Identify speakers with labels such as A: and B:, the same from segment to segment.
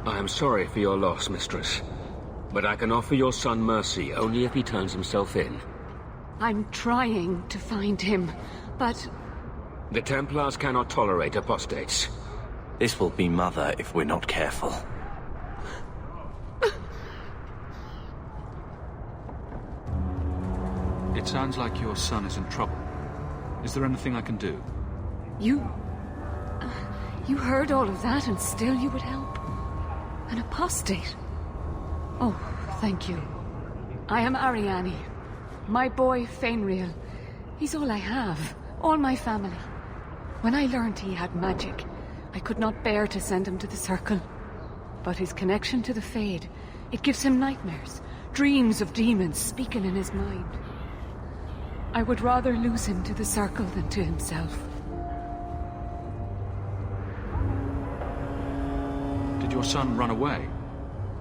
A: I am sorry for your loss, mistress. But I can offer your son mercy only if he turns himself in.
B: I'm trying to find him, but...
A: The Templars cannot tolerate apostates.
C: This will be Mother if we're not careful.
D: It sounds like your son is in trouble. Is there anything I can do?
B: You heard all of that and still you would help? An apostate? Oh, thank you. I am Ariane. My boy, Fainriel. He's all I have. All my family. When I learned he had magic, I could not bear to send him to the Circle. But his connection to the Fade, it gives him nightmares. Dreams of demons speaking in his mind. I would rather lose him to the Circle than to himself.
D: Did your son run away?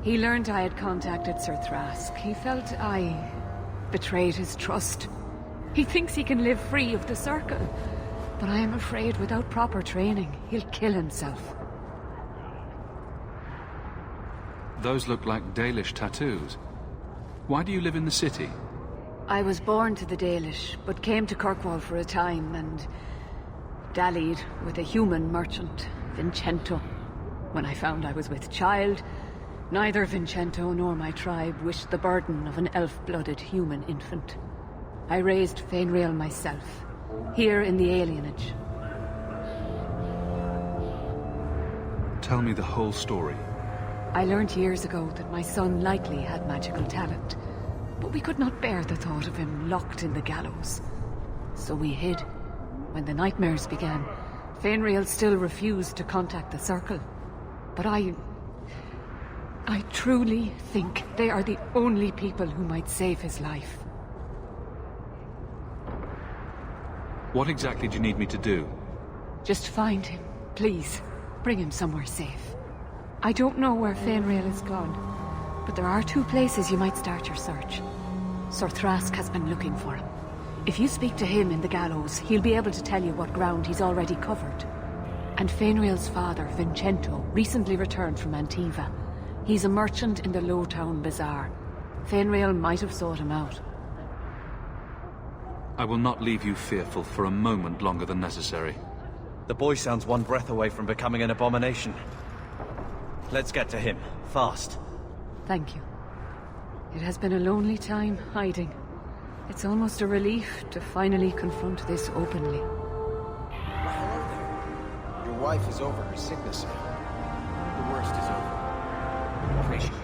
B: He learned I had contacted Sir Thrask. He felt I betrayed his trust. He thinks he can live free of the Circle. But I am afraid without proper training, he'll kill himself.
D: Those look like Dalish tattoos. Why do you live in the city?
B: I was born to the Dalish, but came to Kirkwall for a time and dallied with a human merchant, Vincento. When I found I was with child, neither Vincento nor my tribe wished the burden of an elf-blooded human infant. I raised Fainriel myself, here in the alienage.
D: Tell me the whole story.
B: I learned years ago that my son likely had magical talent, but we could not bear the thought of him locked in the gallows. So we hid. When the nightmares began, Fainriel still refused to contact the Circle. But I truly think they are the only people who might save his life.
D: What exactly do you need me to do?
B: Just find him, please. Bring him somewhere safe. I don't know where Fainriel is gone, but there are 2 places you might start your search. Sir Thrask has been looking for him. If you speak to him in the gallows, he'll be able to tell you what ground he's already covered. And Fainriel's father, Vincento, recently returned from Antiva. He's a merchant in the Lowtown Bazaar. Fainriel might have sought him out.
D: I will not leave you fearful for a moment longer than necessary.
C: The boy sounds one breath away from becoming an abomination. Let's get to him, fast.
B: Thank you. It has been a lonely time hiding. It's almost a relief to finally confront this openly.
E: Well, hello there. Your wife is over her sickness now. The worst is over. Appreciate it.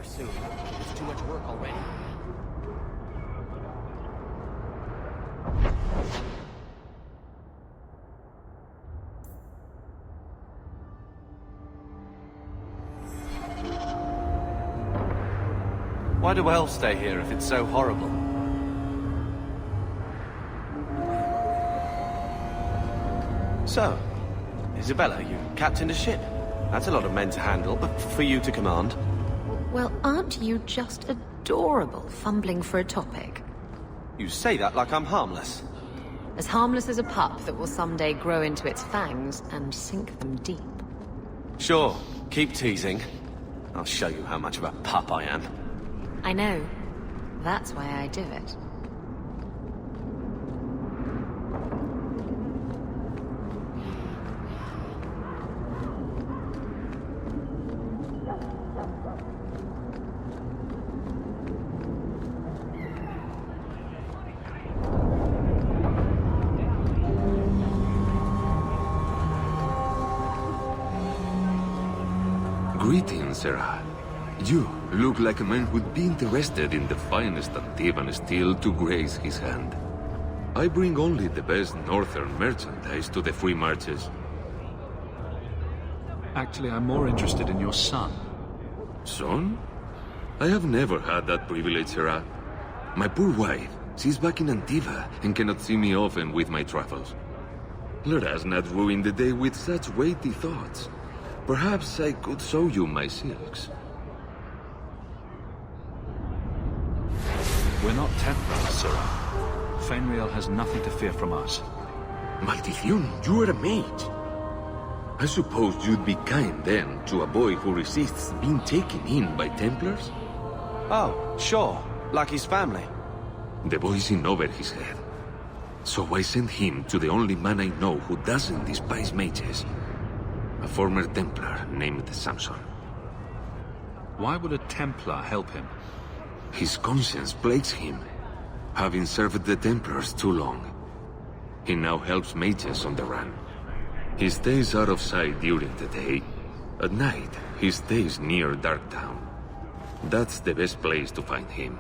E: Soon. It's too much work already.
C: Why do elves stay here if it's so horrible? So, Isabella, you captained a ship. That's a lot of men to handle, but for you to command.
F: Well, aren't you just adorable, fumbling for a topic?
C: You say that like I'm harmless.
F: As harmless as a pup that will someday grow into its fangs and sink them deep.
C: Sure, keep teasing. I'll show you how much of a pup I am.
F: I know. That's why I do it.
G: Greetings, Sarah. You look like a man who'd be interested in the finest Antivan steel to grace his hand. I bring only the best northern merchandise to the free marches.
D: Actually, I'm more interested in your son.
G: Son? I have never had that privilege, Sarah. My poor wife, she's back in Antiva and cannot see me often with my travels. Let us not ruin the day with such weighty thoughts. Perhaps I could show you my silks.
D: We're not Templars, Sarah. Fenriel has nothing to fear from us.
G: Maldición, you are a mage. I suppose you'd be kind then to a boy who resists being taken in by Templars?
C: Oh, sure. Like his family.
G: The boy's in over his head. So I sent him to the only man I know who doesn't despise mages. A former Templar named Samson.
D: Why would a Templar help him?
G: His conscience plagues him, having served the Templars too long. He now helps mages on the run. He stays out of sight during the day. At night, he stays near Darktown. That's the best place to find him.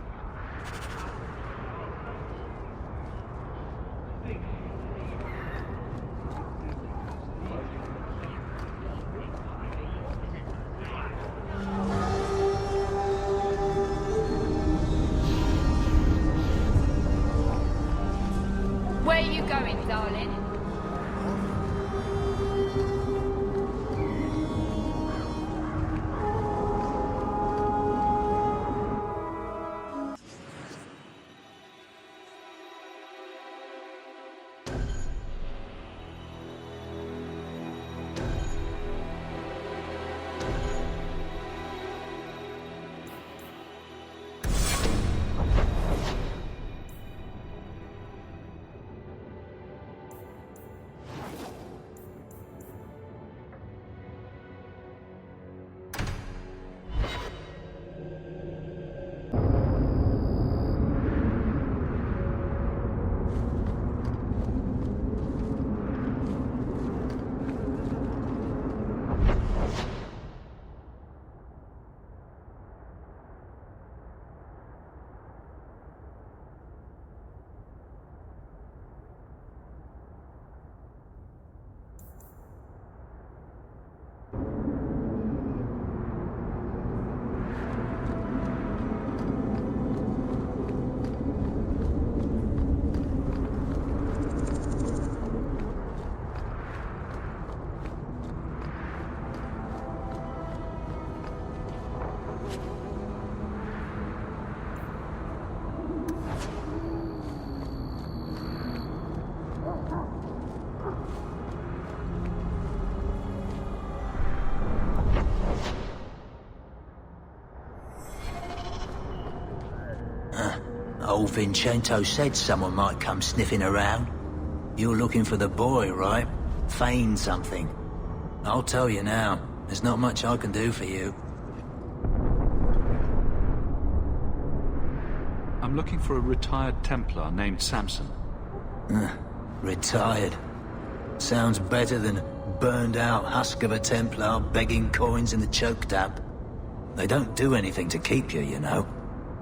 H: Where are you going, darling?
I: Old Vincento said someone might come sniffing around. You're looking for the boy, right? Feign something. I'll tell you now, there's not much I can do for you.
D: I'm looking for a retired Templar named Samson.
I: Retired. Sounds better than burned-out husk of a Templar begging coins in the choke damp. They don't do anything to keep you, you know.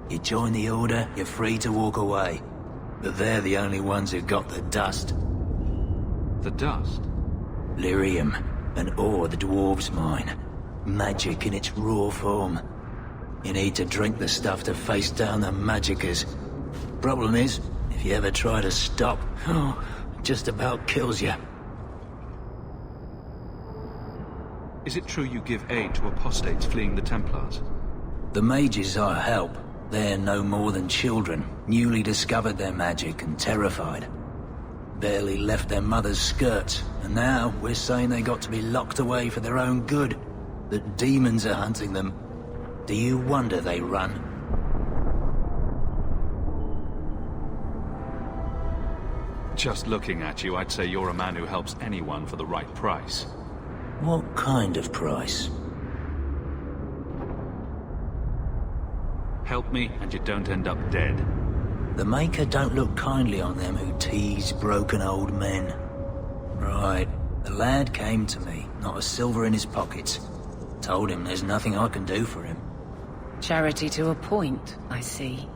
I: You join the Order, you're free to walk away. But they're the only ones who've got the dust.
D: The dust?
I: Lyrium, an ore the dwarves mine. Magic in its raw form. You need to drink the stuff to face down the magicers. Problem is, if you ever try to stop, it just about kills you.
D: Is it true you give aid to apostates fleeing the Templars?
I: The mages I help, they're no more than children, newly discovered their magic and terrified. Barely left their mother's skirts, and now we're saying they got to be locked away for their own good. That demons are hunting them. Do you wonder they run?
D: Just looking at you, I'd say you're a man who helps anyone for the right price.
I: What kind of price?
D: Help me, and you don't end up dead.
I: The Maker don't look kindly on them who tease broken old men. Right. The lad came to me, not a silver in his pockets. Told him there's nothing I can do for him.
B: Charity to a point, I see.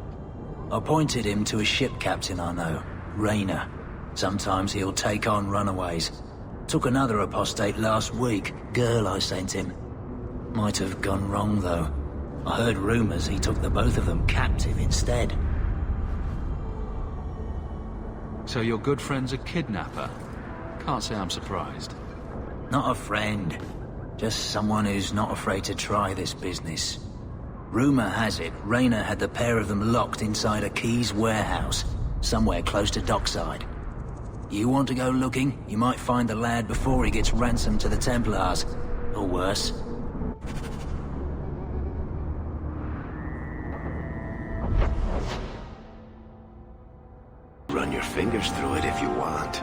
I: I pointed him to a ship captain I know, Rayner. Sometimes he'll take on runaways. Took another apostate last week, girl I sent him. Might have gone wrong, though. I heard rumors he took the both of them captive instead.
D: So your good friend's a kidnapper? Can't say I'm surprised.
I: Not a friend. Just someone who's not afraid to try this business. Rumor has it, Rayner had the pair of them locked inside a Keys warehouse, somewhere close to dockside. You want to go looking, you might find the lad before he gets ransomed to the Templars. Or worse.
C: Run your fingers through it if you want.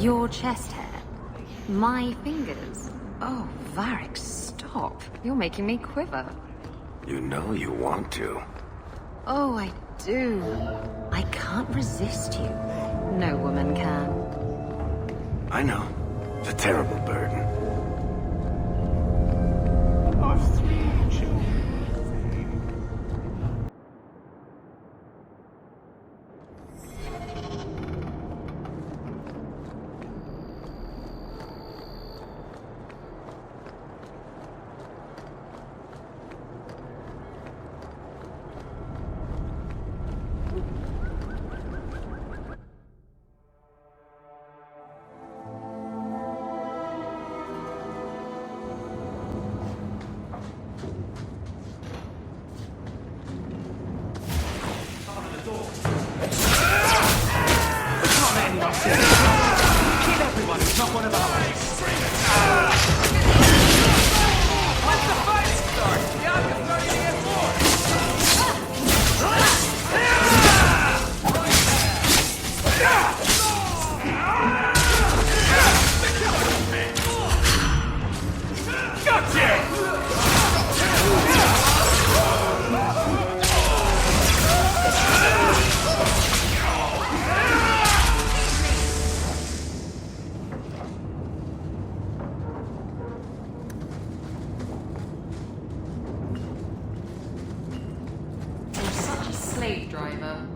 F: Your chest hair? My fingers? Oh, Varric, stop. You're making me quiver.
C: You know you want to.
F: Oh, I do. I can't resist you. No woman can.
C: I know. It's a terrible burden.
F: Slave driver.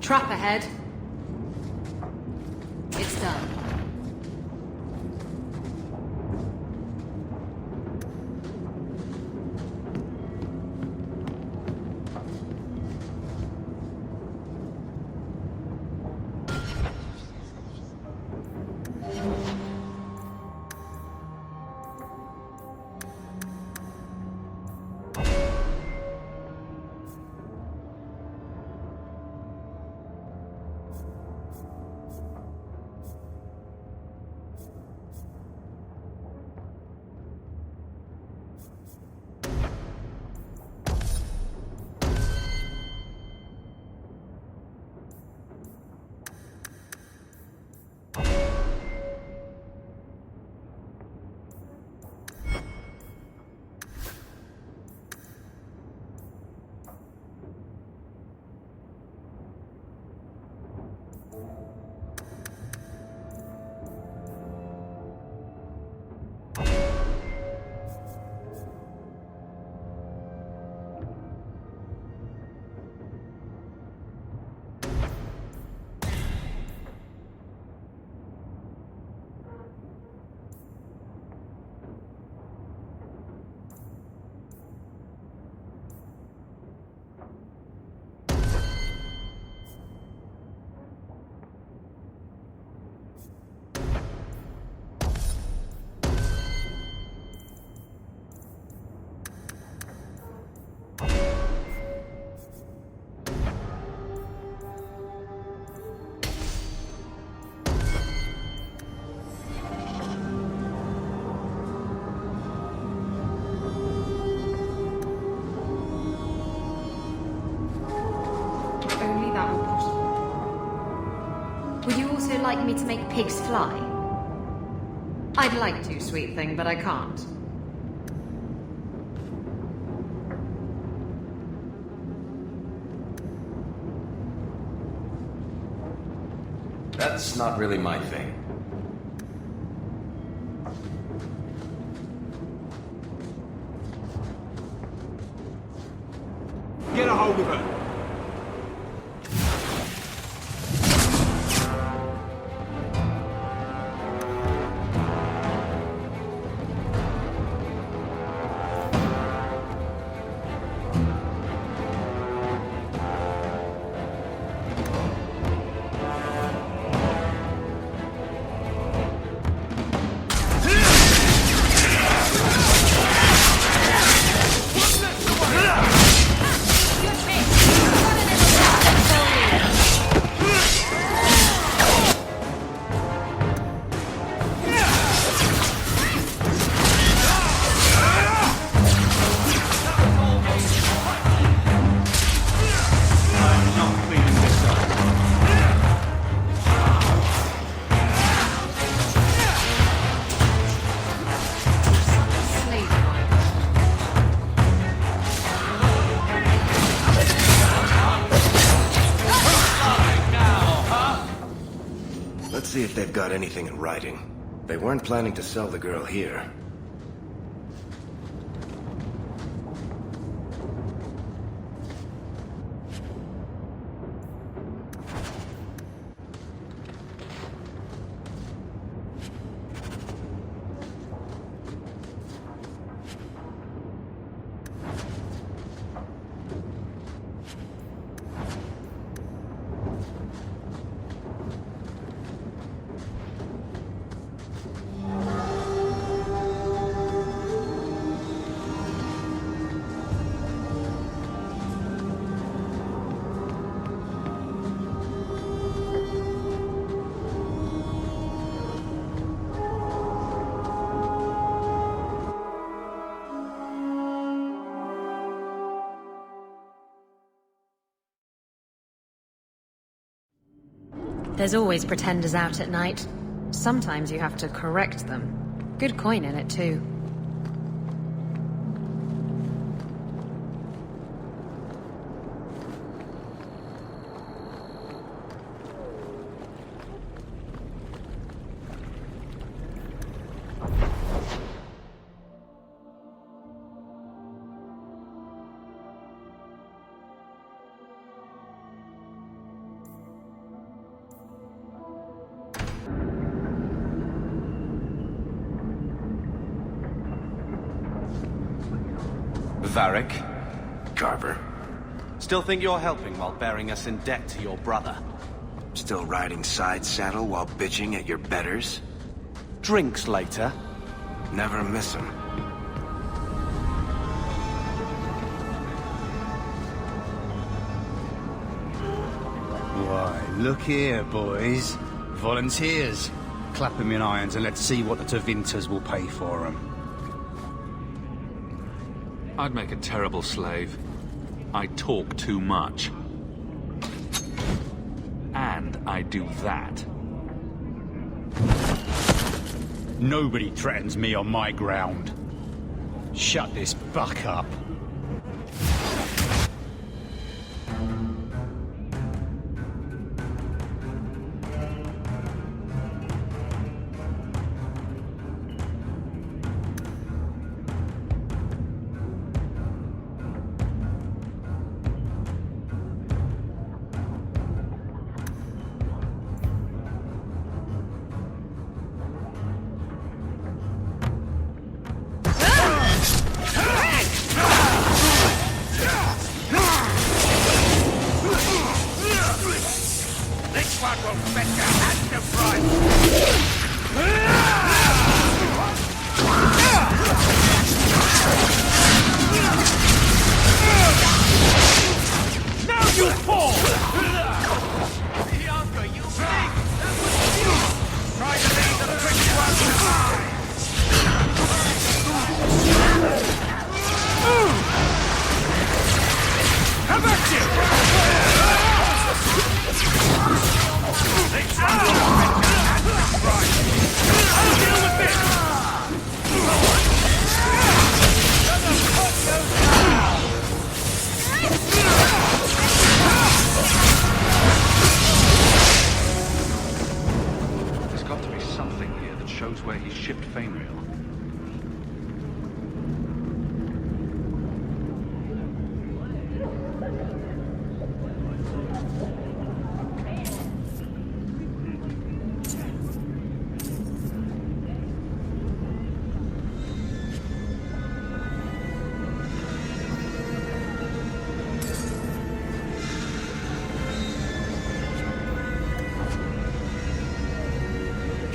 F: Trap ahead. It's done. Like me to make pigs fly? I'd like to, sweet thing, but I can't.
C: That's not really my thing.
E: Get a hold of her! Let's see if they've got anything in writing. They weren't planning to sell the girl here.
F: There's always pretenders out at night. Sometimes you have to correct them. Good coin in it, too.
C: Varric?
E: Carver.
C: Still think you're helping while bearing us in debt to your brother?
E: Still riding side saddle while bitching at your betters?
C: Drinks later?
E: Never miss 'em.
J: Why, look here, boys. Volunteers. Clap 'em in irons and let's see what the Tevinters will pay for 'em.
D: I'd make a terrible slave. I talk too much. And I do that.
J: Nobody threatens me on my ground. Shut this buck up.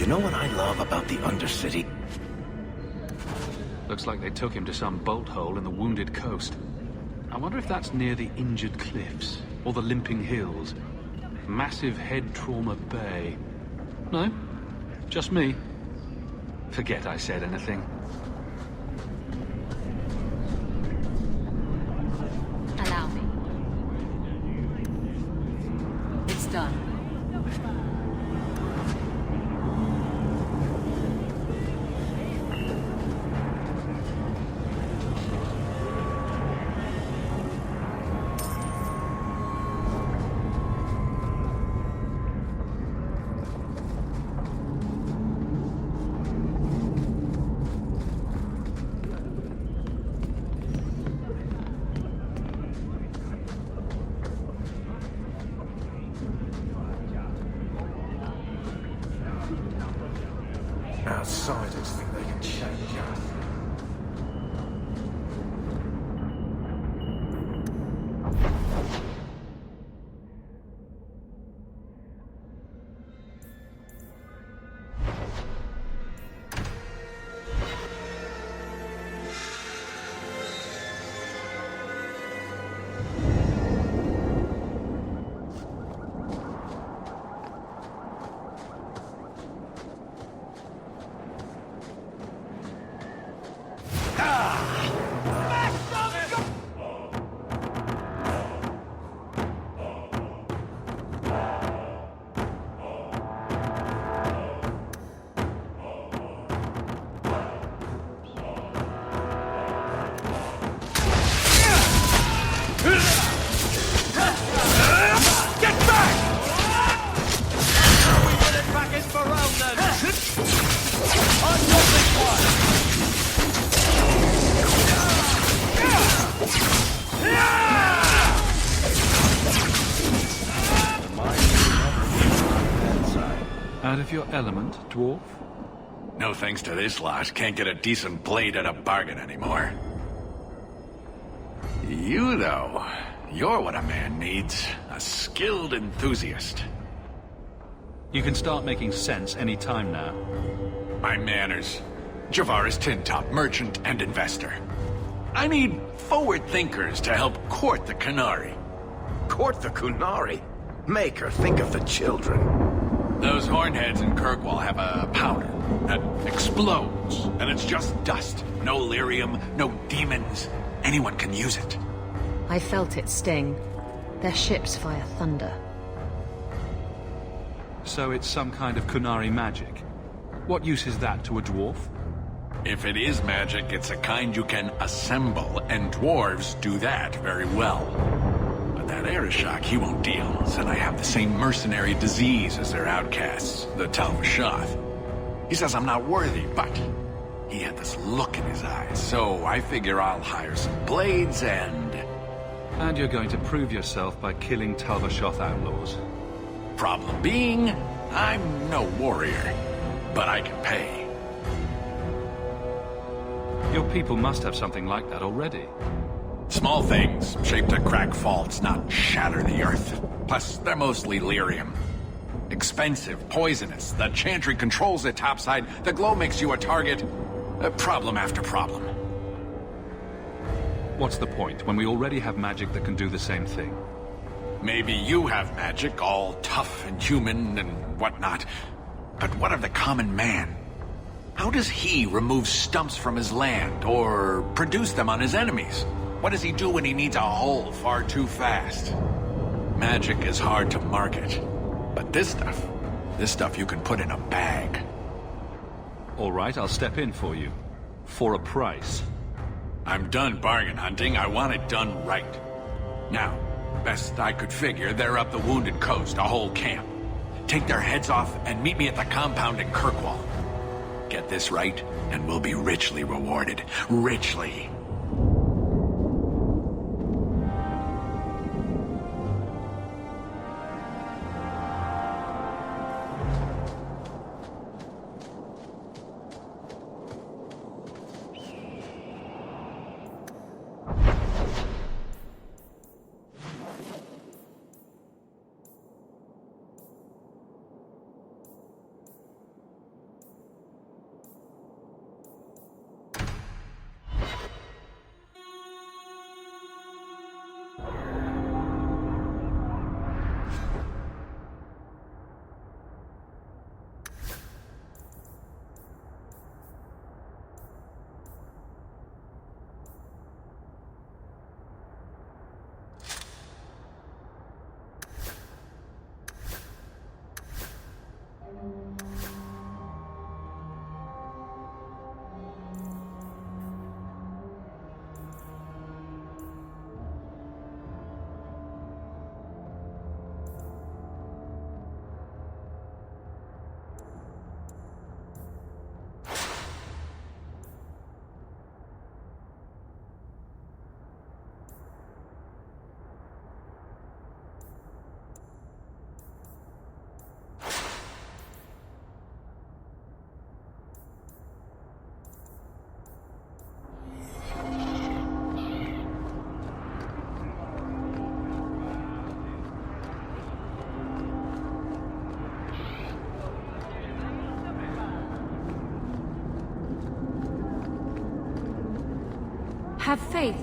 E: You know what I love about the Undercity?
D: Looks like they took him to some bolt hole in the Wounded Coast. I wonder if that's near the Injured Cliffs, or the Limping Hills. Massive Head Trauma Bay. No? Just me? Forget I said anything.
F: Allow me.
B: It's done.
E: Outsiders think they can change us.
D: Out of your element, dwarf?
K: No thanks to this lot, can't get a decent blade at a bargain anymore. You, though, you're what a man needs. A skilled enthusiast.
D: You can start making sense any time now.
K: My manners. Javaris Tintop, merchant and investor. I need forward thinkers to help court the Qunari.
E: Court the Qunari? Make her think of the children.
K: Those hornheads in Kirkwall have a powder that explodes, and it's just dust. No lyrium, no demons. Anyone can use it.
F: I felt it sting. Their ships fire thunder.
D: So it's some kind of Qunari magic. What use is that to a dwarf?
K: If it is magic, it's a kind you can assemble, and dwarves do that very well. But that Arishok, he won't deal, and I have the same mercenary disease as their outcasts, the Talvashoth. He says I'm not worthy, but he had this look in his eyes, so I figure I'll hire some blades and...
D: And you're going to prove yourself by killing Talvashoth outlaws.
K: Problem being, I'm no warrior, but I can pay.
D: Your people must have something like that already.
K: Small things, shaped to crack faults, not shatter the earth. Plus, they're mostly lyrium. Expensive, poisonous, the chantry controls it topside, the glow makes you a target. Problem after problem.
D: What's the point, when we already have magic that can do the same thing?
K: Maybe you have magic, all tough and human and whatnot. But what of the common man? How does he remove stumps from his land, or produce them on his enemies? What does he do when he needs a hole far too fast? Magic is hard to market. But this stuff you can put in a bag.
D: All right, I'll step in for you. For a price.
K: I'm done bargain hunting. I want it done right. Now, best I could figure, they're up the Wounded Coast, a whole camp. Take their heads off and meet me at the compound in Kirkwall. Get this right, and we'll be richly rewarded. Richly.
B: Have faith.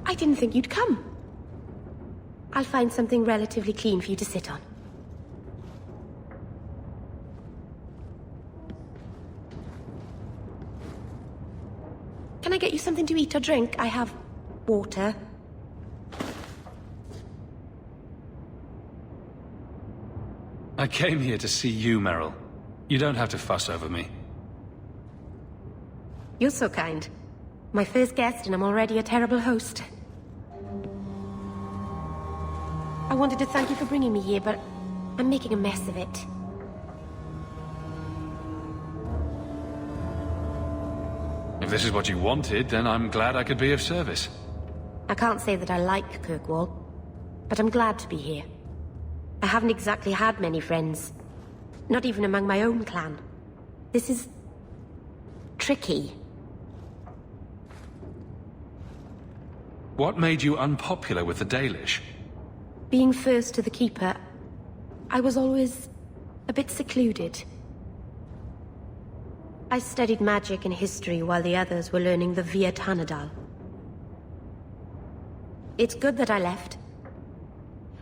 L: I didn't think you'd come. I'll find something relatively clean for you to sit on. Can I get you something to eat or drink? I have water.
D: I came here to see you, Merrill. You don't have to fuss over me.
L: You're so kind. My first guest, and I'm already a terrible host. I wanted to thank you for bringing me here, but I'm making a mess of it.
D: If this is what you wanted, then I'm glad I could be of service.
L: I can't say that I like Kirkwall, but I'm glad to be here. I haven't exactly had many friends. Not even among my own clan. This is... tricky.
D: What made you unpopular with the Dalish?
L: Being first to the Keeper, I was always a bit secluded. I studied magic and history while the others were learning the Via Tanadal. It's good that I left.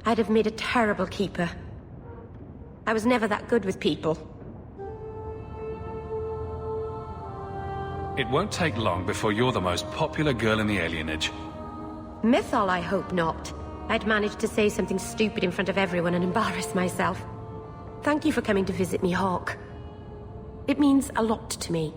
L: I'd have made a terrible Keeper. I was never that good with people.
D: It won't take long before you're the most popular girl in the alienage.
L: Mythol, I hope not. I'd managed to say something stupid in front of everyone and embarrass myself. Thank you for coming to visit me, Hawk. It means a lot to me.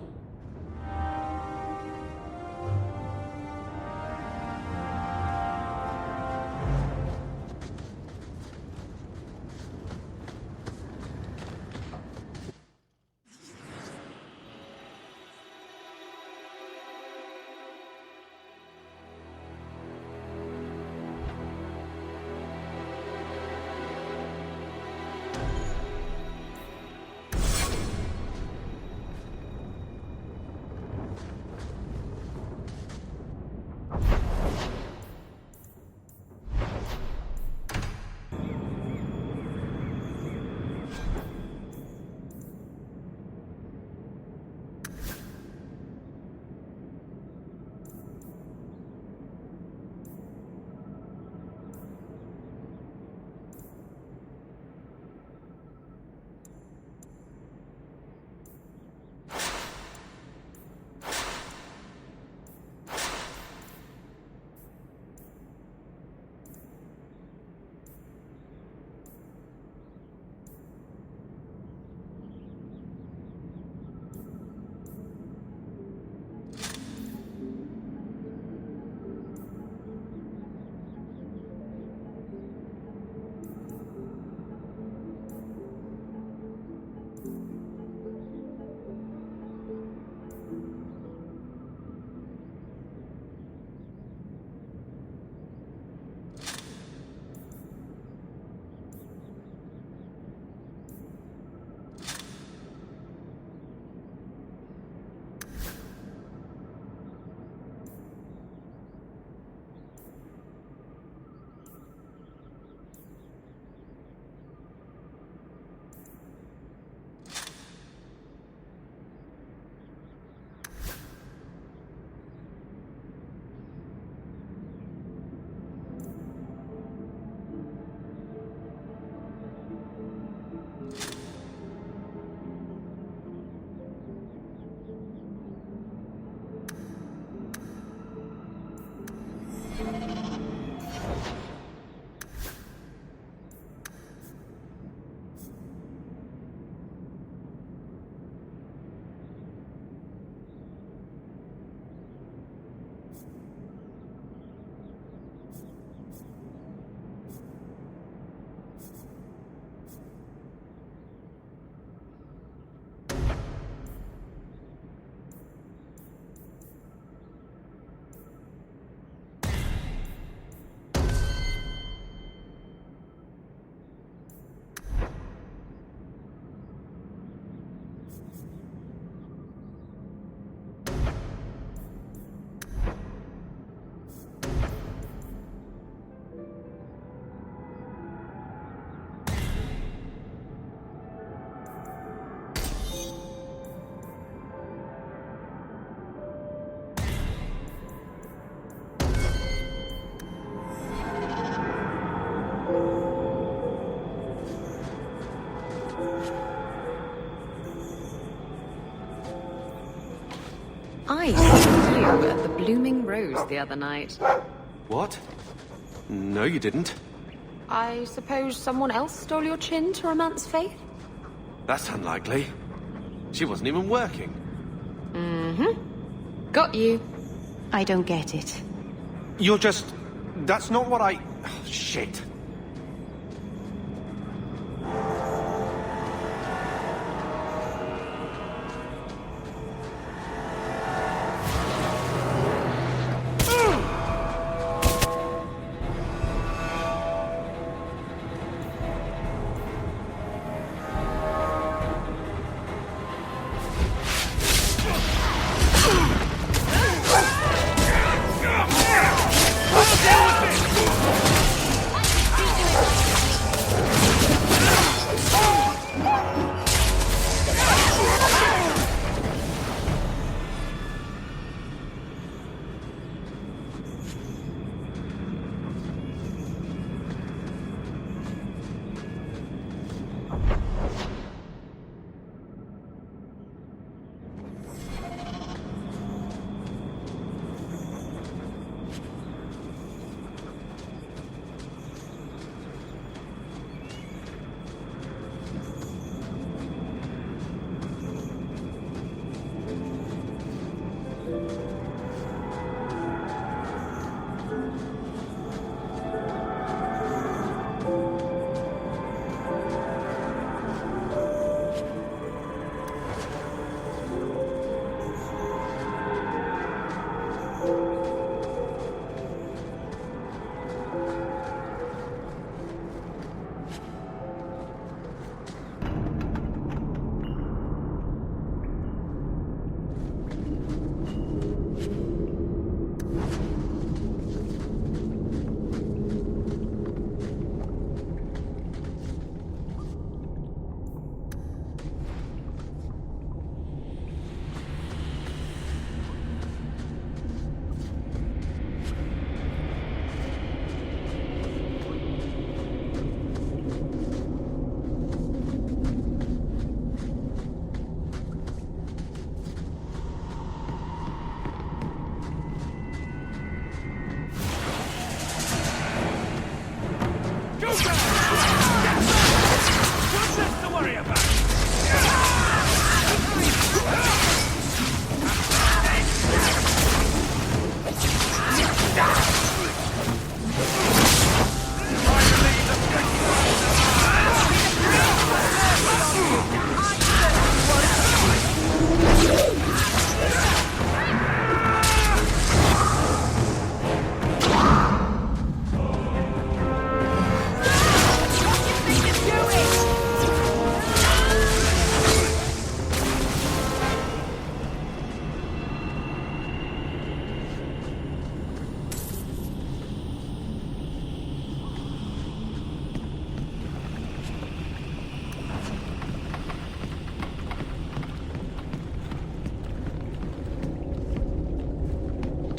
F: I saw you at the Blooming Rose the other night.
C: What? No, you didn't.
F: I suppose someone else stole your chin to romance Faith?
C: That's unlikely. She wasn't even working.
F: Mm-hmm. Got you.
L: I don't get it.
C: You're just... That's not what I... Oh, shit.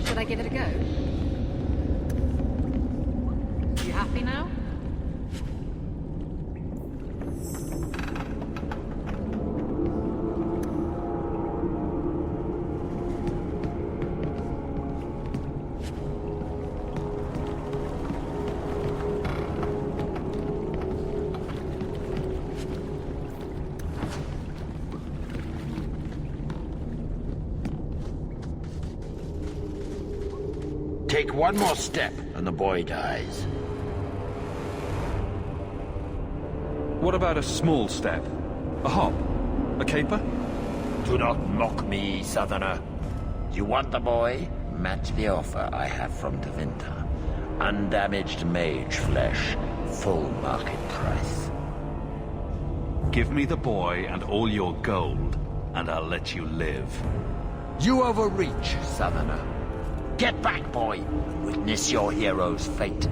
F: Should I give it a go? You happy now?
K: Take one more step, and the boy dies.
D: What about a small step? A hop? A caper?
K: Do not mock me, Southerner. You want the boy? Match the offer I have from Tevinter. Undamaged mage flesh, full market price.
D: Give me the boy and all your gold, and I'll let you live.
K: You overreach, Southerner. Get back, boy, and witness your hero's fate.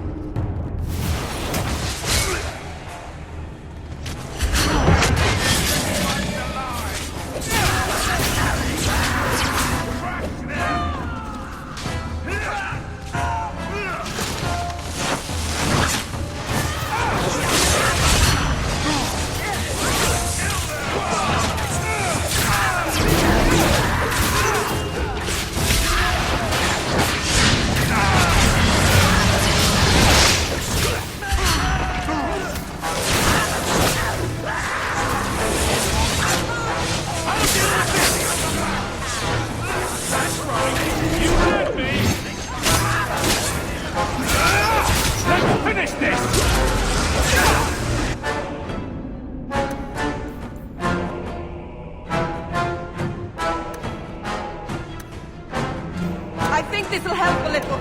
E: a little.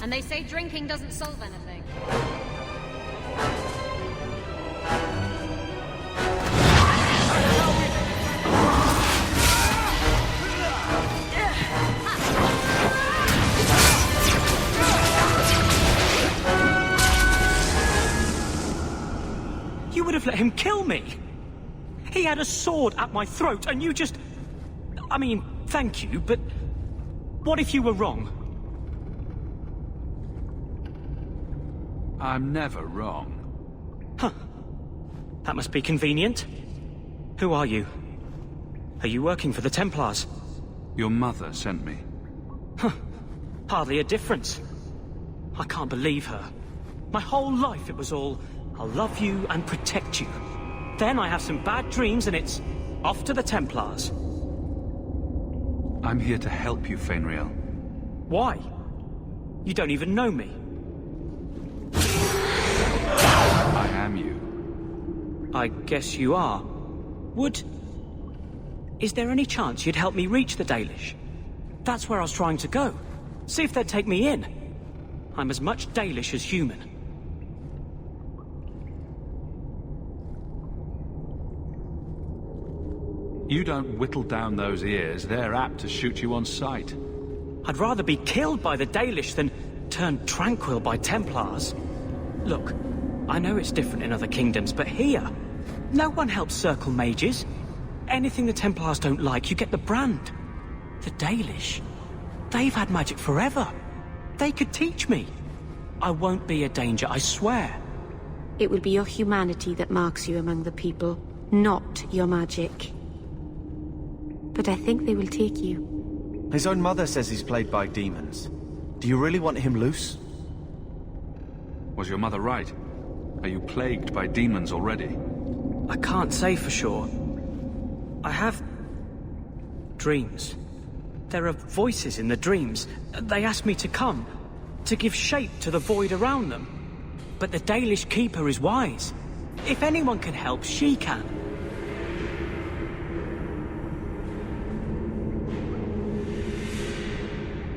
F: And they say drinking doesn't solve anything.
M: You would have let him kill me! He had a sword at my throat, and you just... I mean, thank you, but... what if you were wrong?
D: I'm never wrong.
M: Huh. That must be convenient. Who are you? Are you working for the Templars?
D: Your mother sent me.
M: Huh. Hardly a difference. I can't believe her. My whole life it was all, I'll love you and protect you. Then I have some bad dreams and it's off to the Templars.
D: I'm here to help you, Fenriel.
M: Why? You don't even know me.
D: I am you.
M: I guess you are. Is there any chance you'd help me reach the Dalish? That's where I was trying to go. See if they'd take me in. I'm as much Dalish as human.
D: You don't whittle down those ears, they're apt to shoot you on sight.
M: I'd rather be killed by the Dalish than turned tranquil by Templars. Look, I know it's different in other kingdoms, but here, no one helps circle mages. Anything the Templars don't like, you get the brand. The Dalish, they've had magic forever. They could teach me. I won't be a danger, I swear.
L: It will be your humanity that marks you among the people, not your magic. But I think they will take you.
C: His own mother says he's plagued by demons. Do you really want him loose?
D: Was your mother right? Are you plagued by demons already?
M: I can't say for sure. I have... dreams. There are voices in the dreams. They ask me to come, to give shape to the void around them. But the Dalish Keeper is wise. If anyone can help, she can.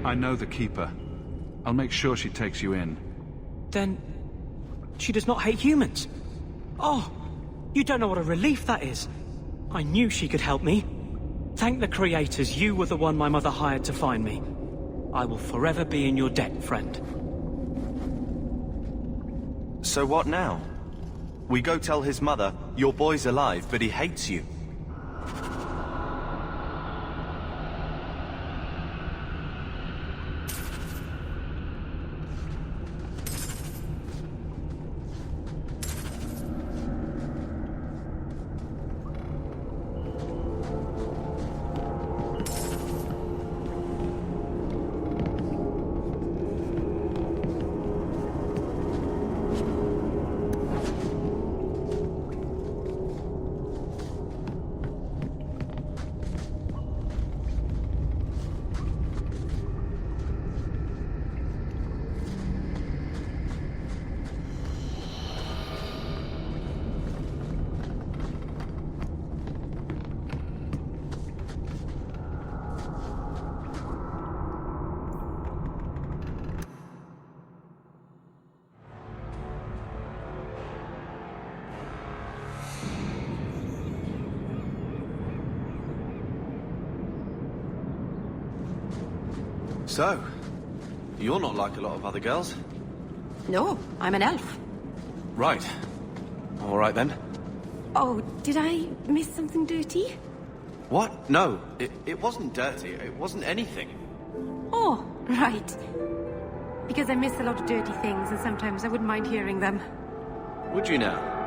D: I know the Keeper. I'll make sure she takes you in.
M: Then... she does not hate humans? Oh, you don't know what a relief that is. I knew she could help me. Thank the creators, you were the one my mother hired to find me. I will forever be in your debt, friend.
C: So what now? We go tell his mother, your boy's alive, but he hates you. So, you're not like a lot of other girls.
L: No, I'm an elf.
C: Right. All right then.
L: Oh, did I miss something dirty?
C: What? No, it wasn't dirty. It wasn't anything.
L: Oh, right. Because I miss a lot of dirty things, and sometimes I wouldn't mind hearing them.
C: Would you now?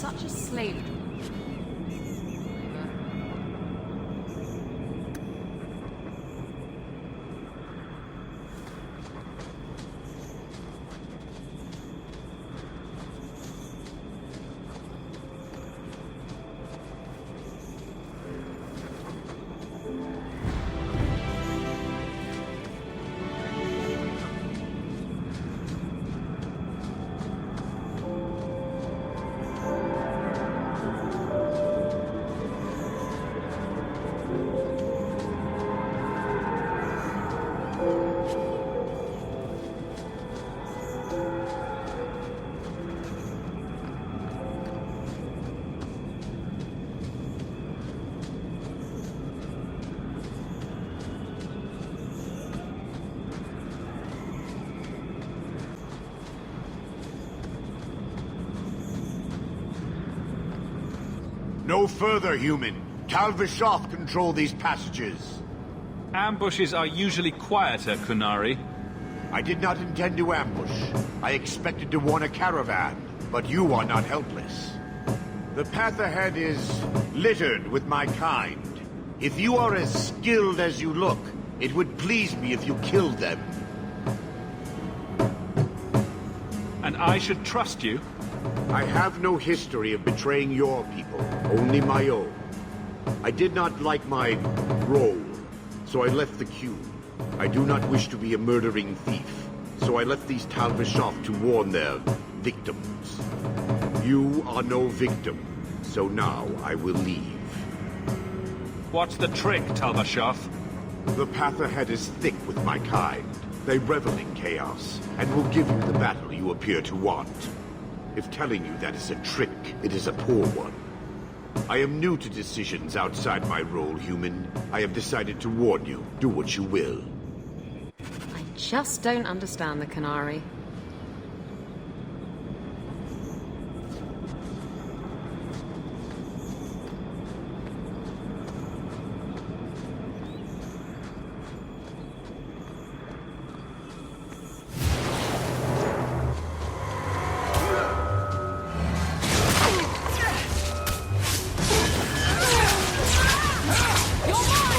B: such a slave.
N: No further, human. Tal Vishoth control these passages.
D: Ambushes are usually quieter, Kunari.
N: I did not intend to ambush. I expected to warn a caravan, but you are not helpless. The path ahead is littered with my kind. If you are as skilled as you look, it would please me if you killed them.
D: And I should trust you?
N: I have no history of betraying your people, only my own. I did not like my role, so I left the queue. I do not wish to be a murdering thief, so I left these Tal Vishoth to warn their victims. You are no victim, so now I will leave.
D: What's the trick, Tal Vishoth?
N: The path ahead is thick with my kind. They revel in chaos, and will give you the battle you appear to want. If telling you that is a trick, it is a poor one. I am new to decisions outside my role, human. I have decided to warn you. Do what you will.
F: I just don't understand the Canary.
O: You're mine!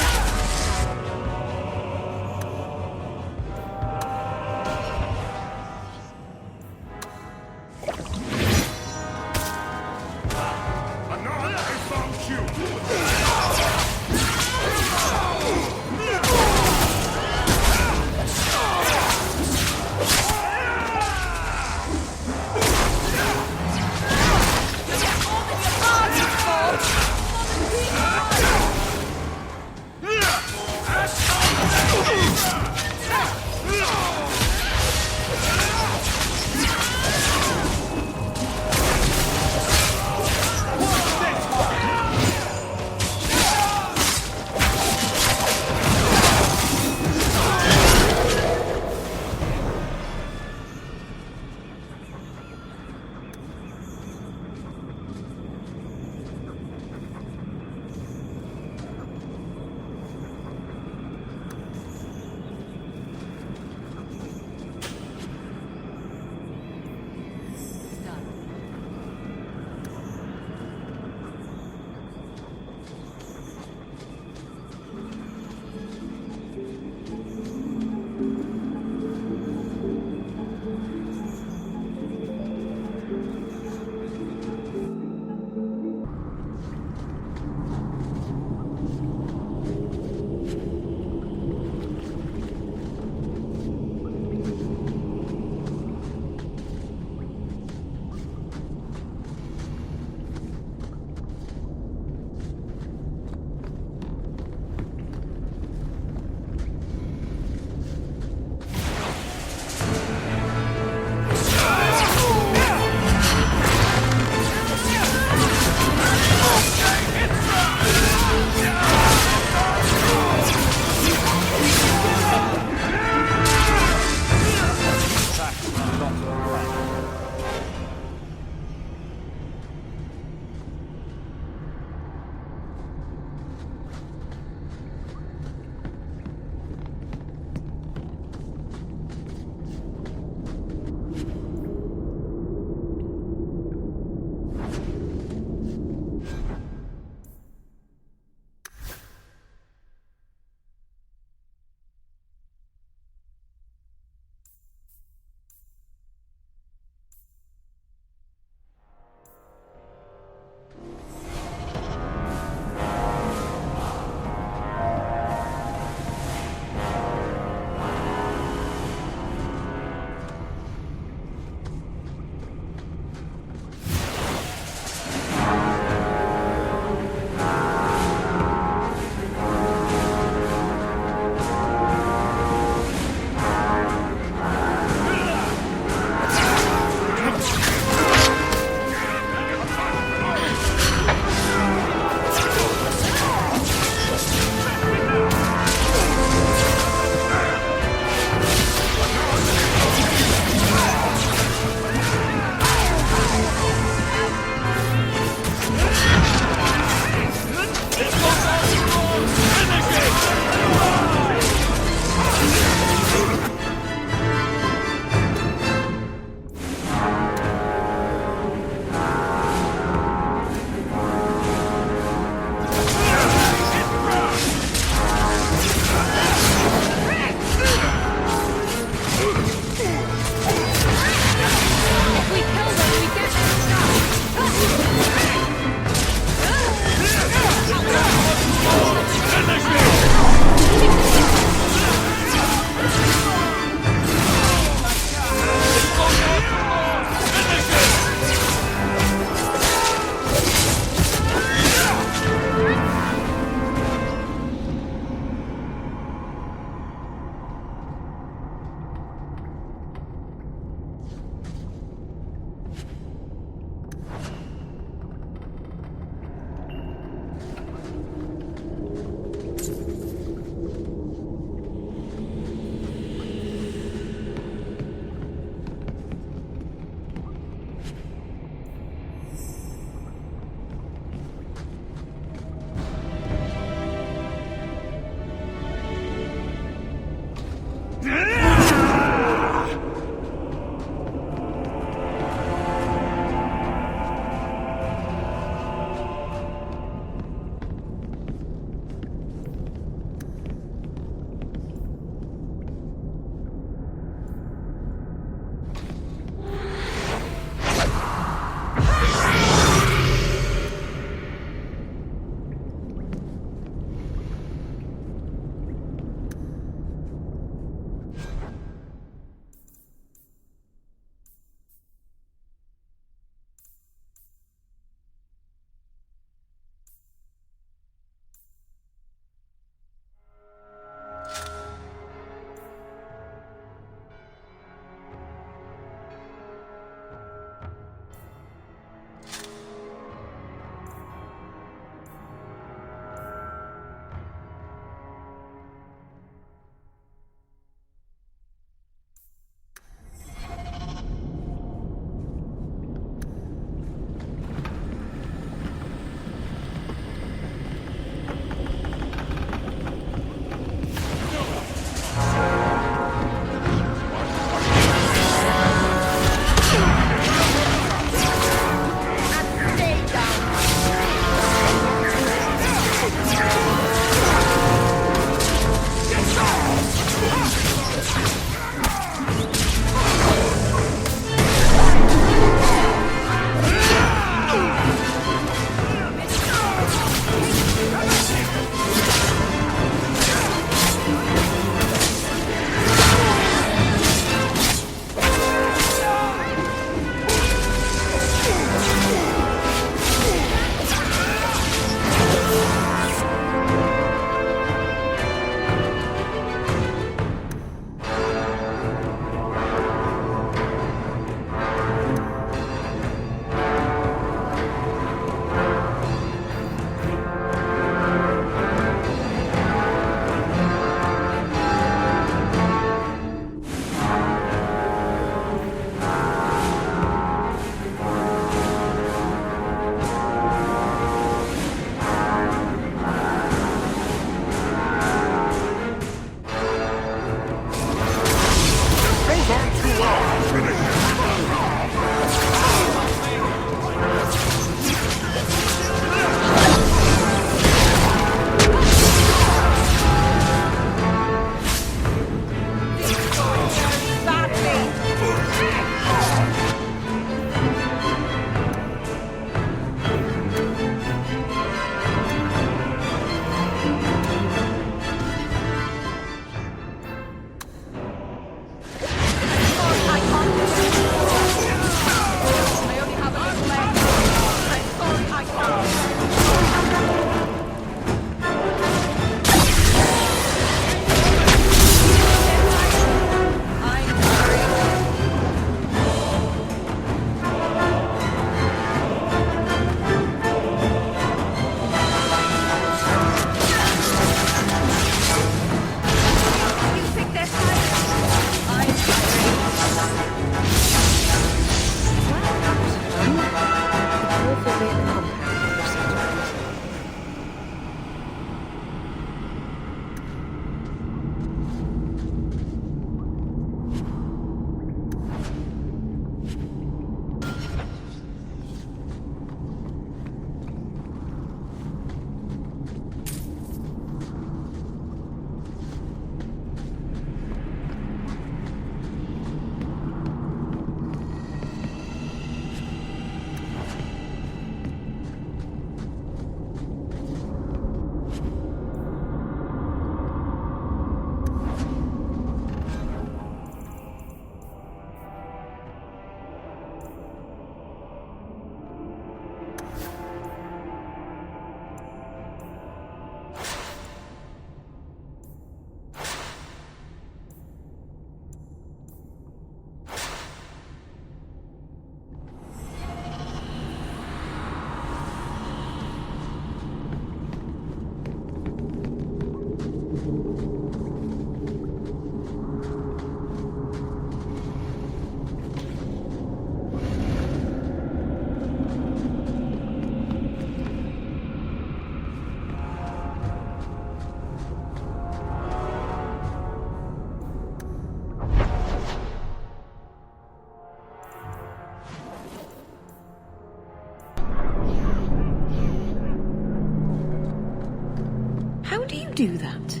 B: do that?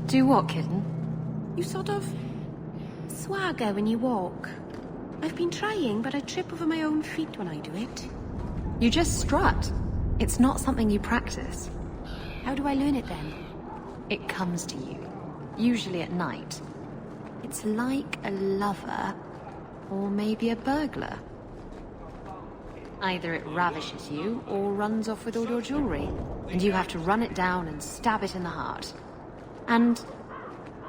F: Do what, kitten?
L: You sort of swagger when you walk. I've been trying, but I trip over my own feet when I do it.
F: You just strut. It's not something you practice.
L: How do I learn it then?
F: It comes to you, usually at night. It's like a lover, or maybe a burglar. Either it ravishes you, or runs off with all your jewelry, and you have to run it down and stab it in the heart. And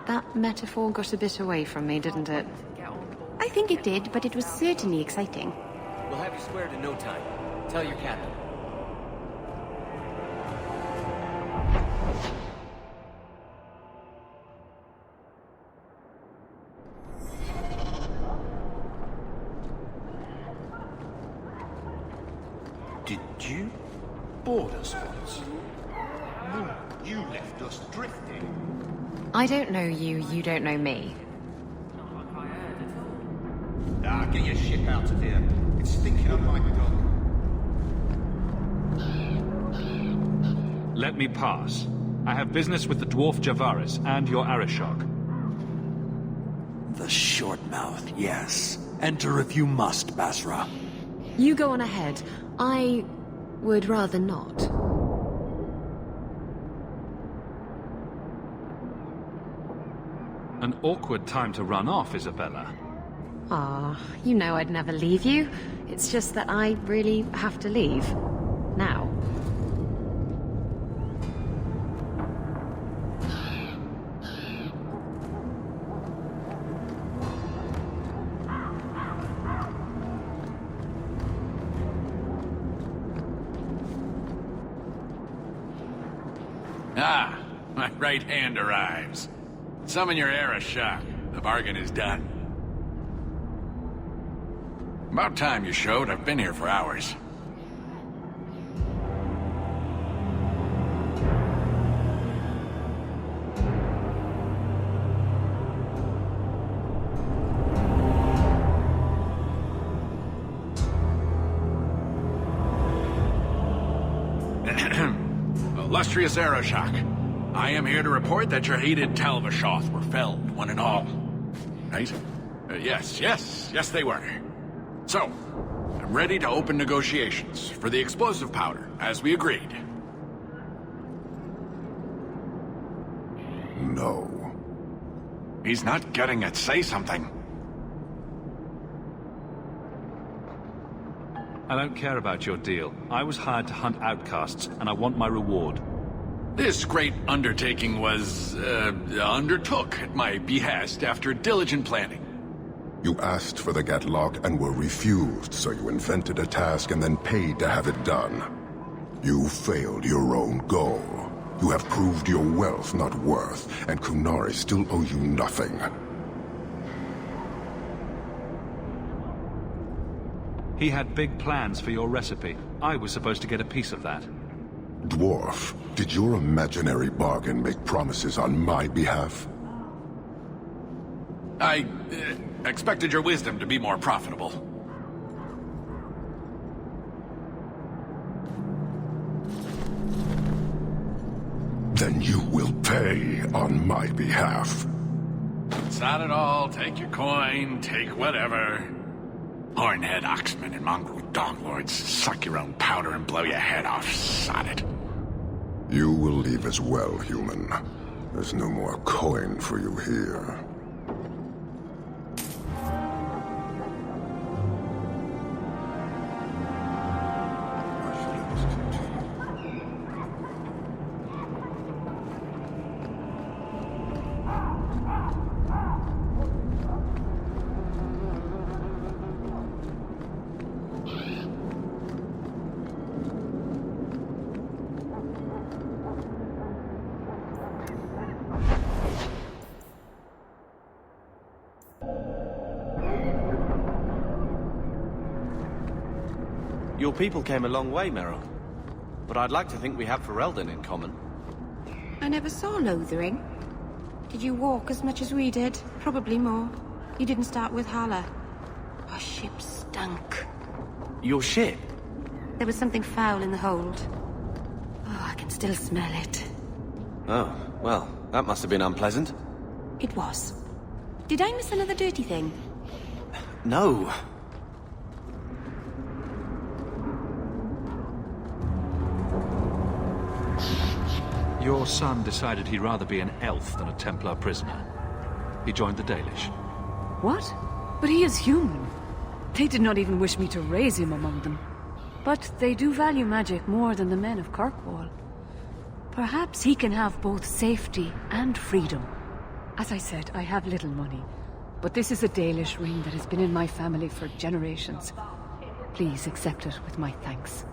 F: that metaphor got a bit away from me, didn't it?
L: I think it did, but it was certainly exciting.
E: We'll have you squared in no time. Tell your captain.
J: Did you board us once? No, you left us drifting.
F: I don't know you, you don't know me.
J: Get your ship out of here. It's stinking up like dog.
D: Let me pass. I have business with the dwarf Javaris and your Arishok.
O: The short mouth, yes. Enter if you must, Basra.
F: You go on ahead. I would rather not.
D: An awkward time to run off, Isabella.
F: Ah, you know I'd never leave you. It's just that I really have to leave. Now.
K: Ah, my right hand arrives. Summon your Arishok. The bargain is done. About time you showed. I've been here for hours. Illustrious Arishok, I am here to report that your hated Talvashoth were felled, one and all. Right? Yes, they were. So, I'm ready to open negotiations for the explosive powder, as we agreed.
N: No.
K: He's not getting it. Say something.
D: I don't care about your deal. I was hired to hunt outcasts, and I want my reward.
K: This great undertaking was, undertook at my behest after diligent planning.
P: You asked for the Gatlock and were refused, so you invented a task and then paid to have it done. You failed your own goal. You have proved your wealth not worth, and Kunari still owe you nothing.
D: He had big plans for your recipe. I was supposed to get a piece of that.
P: Dwarf, did your imaginary bargain make promises on my behalf?
K: I expected your wisdom to be more profitable.
P: Then you will pay on my behalf.
K: It's not at all. Take your coin, take whatever. Hornhead oxmen and mongrel donglords suck your own powder and blow your head off. Sod it.
P: You will leave as well, human. There's no more coin for you here.
C: Your people came a long way, Meryl. But I'd like to think we have Ferelden in common.
L: I never saw Lothering. Did you walk as much as we did? Probably more. You didn't start with Hala. Our ship stunk.
C: Your ship?
L: There was something foul in the hold. Oh, I can still smell it.
C: Oh. Well, that must have been unpleasant.
L: It was. Did I miss another dirty thing?
C: No.
D: Your son decided he'd rather be an elf than a Templar prisoner. He joined the Dalish.
B: What? But he is human. They did not even wish me to raise him among them. But they do value magic more than the men of Kirkwall. Perhaps he can have both safety and freedom. As I said, I have little money. But this is a Dalish ring that has been in my family for generations. Please accept it with my thanks.